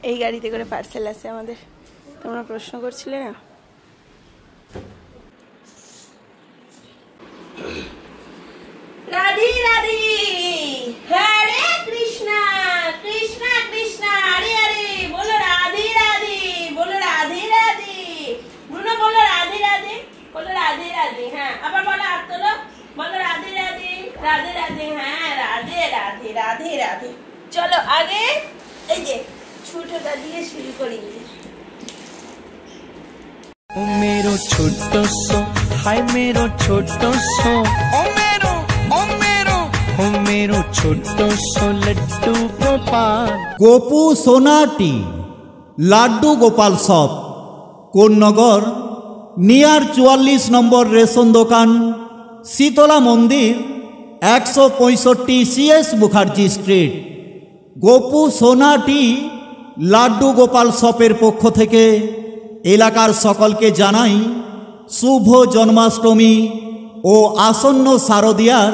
এই গাড়িতে করে পার্সেল আসে আমাদের। তোমরা প্রশ্ন করছিলে না? রাধে রাধে, হরে কৃষ্ণা কৃষ্ণা কৃষ্ণা হরে হরে, বলো রাধে রাধে, বলো রাধে রাধে, ব্রুনো বলো রাধে রাধে, বলো রাধে রাধে। হ্যাঁ আবার বলো, হাত তোলো, বলো রাধে রাধে, রাধে রাধে। হ্যাঁ রাধে রাধে রাধে রাধে। চলো আগে এই যে ছোটটা দিয়ে শুরু করি। ও मेरो छोटो सो, हाय मेरो छोटो सो, ओ मेरो छोटो सो लड्डू गोपाल। गोपू सोनाटी Laddu Gopal shop, Konnagar near 44 number ration दोकान, शीतला मंदिर 165 CS मुखार्जी स्ट्रीट। गोपू सोनाटी लाड्डू गोपाल शॉपेर पक्ष थेके एलाकार सकलके जानाई शुभ जन्माष्टमी ओ आसन्न शारदियार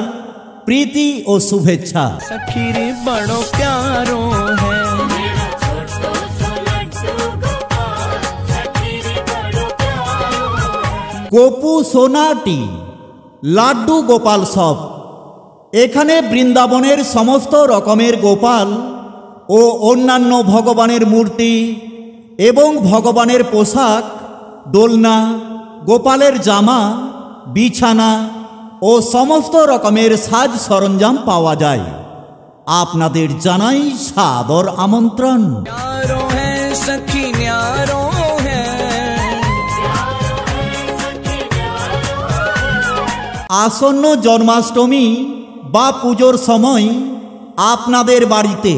प्रीति और शुभेच्छा। सखीर बड़ो प्यारो है, गोपू सोनाटी लाड्डू गोपाल शॉप, एखाने बृंदाबनेर समस्त रकमेर गोपाल ओ अन्यान्य भगवानेर मूर्ति एवं भगवानेर पोशाक, दोलना, गोपालेर जामा, बिछाना ओ समस्त रकमेर साज सरंजाम पावा जाए। आपनादेर जानाई सादर आमंत्रण। न्यारो है सखी न्यारो है, आसन्न जन्माष्टमी बा पुजोर समय आपनादेर बाड़ीते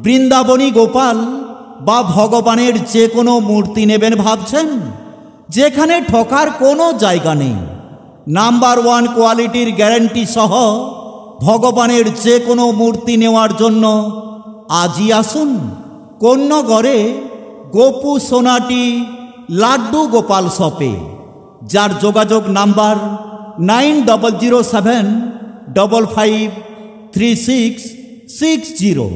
बृंदाबनी गोपाल बा भगवानेर जे कोनो मूर्ति नेबेन भाबछेन, जेखाने ठकार कोनो जायगा नेई, नम्बर 1 क्वालिटीर ग्यारंटी सह भगवानेर जे कोनो मूर्ति नेওয়ার জন্য आजই आसुन कोन्नगरे गोपू सोनाटी लाड्डू गोपाल शॉपे, जार जोगाजोग नम्बर 9007553660।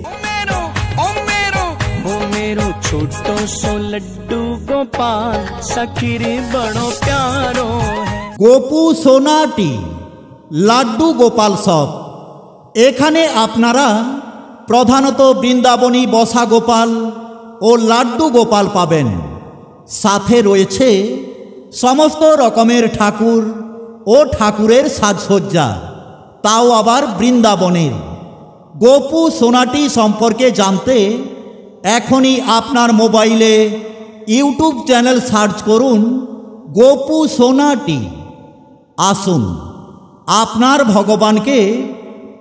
ओ मेरो छोटो सो लड्डू गोपाल, सखीर बड़ो प्यारो है। गोपू सोनाटी लाड्डू गोपाल शॉप, एखाने आपनारा प्रधानत बृंदाबनी बसा गोपाल और लाड्डू गोपाल पाबेन, साथे रयेछे समस्त रकमेर ठाकुर ओ ठाकुरेर साजसज्जा, ताओ आबार बृंदाबनेर। गोपू सोनाटी सम्पर्के जानते एखोनी आपनार मोबाइले यूट्यूब चैनल सार्च करुन गोपू सोनाटी। आसुन आपनार भगवान के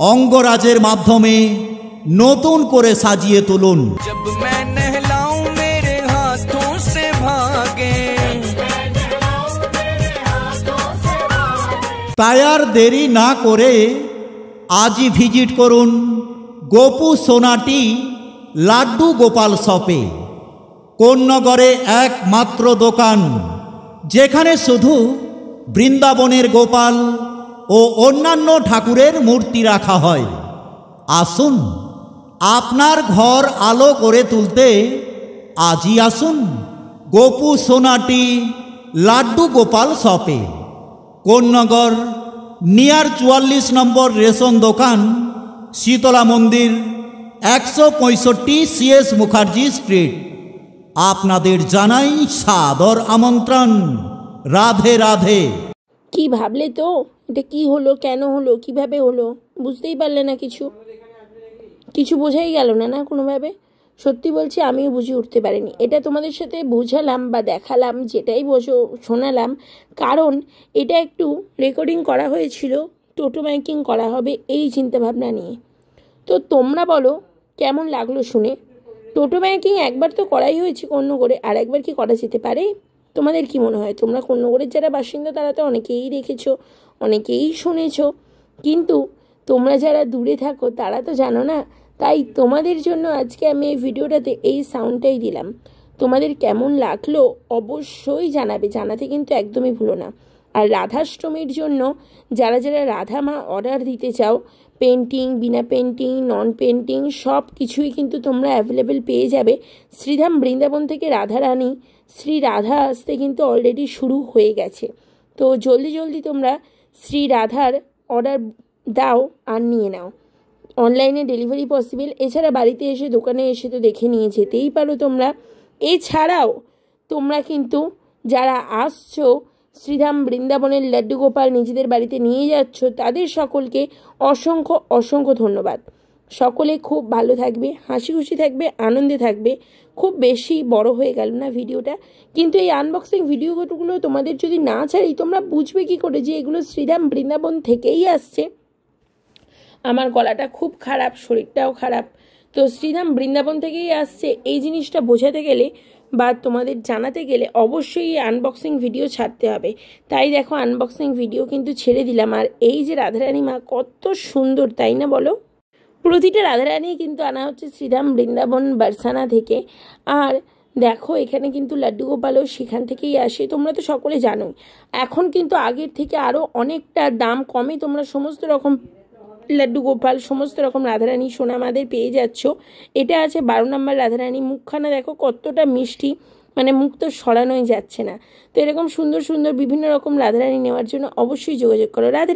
अंगराजेर माध्यमे नतून करे साजिए तुलुन। जब मैं नहलाऊं मेरे हाथों से भागे, तायार देरी ना करे आज ही विजिट करुन गोपू सोनाटी लाड्डू गोपाल शॉपे, कोन्नगरे एकमात्र दोकान जेखाने शुधु बृंदाबनेर गोपाल ओ अन्यान्य ठाकुरेर मूर्ति रखा हय। आसुन आपनार घर आलो करे तुलते आजई आसुन गोपू सोनाटी लाड्डू गोपाल शॉपे, कोन्नगर नियर 44 नम्बर रेशन दोकान, शीतला मंदिर 165 CS मुखार्जी स्ट्रीट। आपनादेर जानाई सादर आमंत्रण। राधे राधे। কি ভাবলে তো? এটা কি হলো, কেন হলো, কিভাবে হলো বুঝতেই পারলে না? কিছু বোঝাই গেল না না কোনোভাবে। সত্যি বলছি আমিও বুঝে উঠতে পারিনি। এটা তোমাদের সাথে বোঝালাম বা দেখালাম, যেটাই শোনালাম, কারণ এটা একটু রেকর্ডিং করা হয়েছিল, টোটো মাইকিং করা হবে এই চিন্তাভাবনা নিয়ে। তো তোমরা বলো কেমন লাগলো শুনে? টোটো মাইকিং একবার তো করাই হয়েছে কোন্নগরে, আর একবার কি করা যেতে পারে? তোমাদের কি মনে হয়? তোমরা কোন্নগরের যারা বাসিন্দা তারা তো অনেকেই দেখেছো, অনেকেই শুনেছো, কিন্তু তোমরা যারা দূরে থাকো তারা তো জানো না। তাই তোমাদের জন্য আজকে আমি এই ভিডিওটাতে এই সাউন্ডটাই দিলাম। তোমাদের কেমন লাগলো অবশ্যই জানাবে, জানাতে কিন্তু একদমই ভুলো না। আর রাধাষ্টমীর জন্য যারা যারা রাধা মা অর্ডার দিতে চাও, পেন্টিং, বিনা পেন্টিং, নন পেন্টিং সব কিছুই কিন্তু তোমরা অ্যাভেলেবেল পেয়ে যাবে। শ্রীধাম বৃন্দাবন থেকে রাধারানী শ্রী রাধা আসতে কিন্তু অলরেডি শুরু হয়ে গেছে। তো জলদি জলদি তোমরা শ্রী রাধার অর্ডার দাও আর নিয়ে নাও। অনলাইনে ডেলিভারি পসিবল, এছাড়া বাড়িতে এসে দোকানে এসে তো দেখে নিয়ে যেতেই পারো তোমরা। এছাড়াও তোমরা কিন্তু যারা আসছো শ্রীধাম বৃন্দাবনের লাড্ডু গোপাল নিজেদের বাড়িতে নিয়ে যাচ্ছ, তাদের সকলকে অসংখ্য অসংখ্য ধন্যবাদ। সকলে খুব ভালো থাকবে, হাসি খুশি থাকবে, আনন্দে থাকবে। খুব বেশি বড় হয়ে গেল না ভিডিওটা, কিন্তু এই আনবক্সিং ভিডিওগুলো তোমাদের যদি না ছাড়ি তোমরা বুঝবে কি করে যে এগুলো শ্রীধাম বৃন্দাবন থেকেই আসছে। আমার গলাটা খুব খারাপ, শরীরটাও খারাপ, তো শ্রীধাম বৃন্দাবন থেকেই আসছে এই জিনিসটা বোঝাতে গেলে বা তোমাদের জানাতে গেলে অবশ্যই এই আনবক্সিং ভিডিও ছাড়তে হবে। তাই দেখো আনবক্সিং ভিডিও কিন্তু ছেড়ে দিলাম। আর এই যে রাধারানী মা কত সুন্দর, তাই না বলো? প্রতিটা রাধারানী কিন্তু আনা হচ্ছে শ্রীধাম বৃন্দাবন বারসানা থেকে। আর দেখো এখানে কিন্তু লাড্ডু গোপালও সেখান থেকেই আসে, তোমরা তো সকলে জানোই। এখন কিন্তু আগের থেকে আরও অনেকটা দাম কমে তোমরা সমস্ত রকম লাড্ডু গোপাল, সমস্ত রকম রাধারানী সোনামাদের পেয়ে যাচ্ছ। এটা আছে 12 নম্বর রাধারানী, মুখখানা দেখো কতটা মিষ্টি, মানে মুখ তো সরানোই যাচ্ছে না। তো এরকম সুন্দর সুন্দর বিভিন্ন রকম রাধারানী নেওয়ার জন্য অবশ্যই যোগাযোগ করো। রাধে।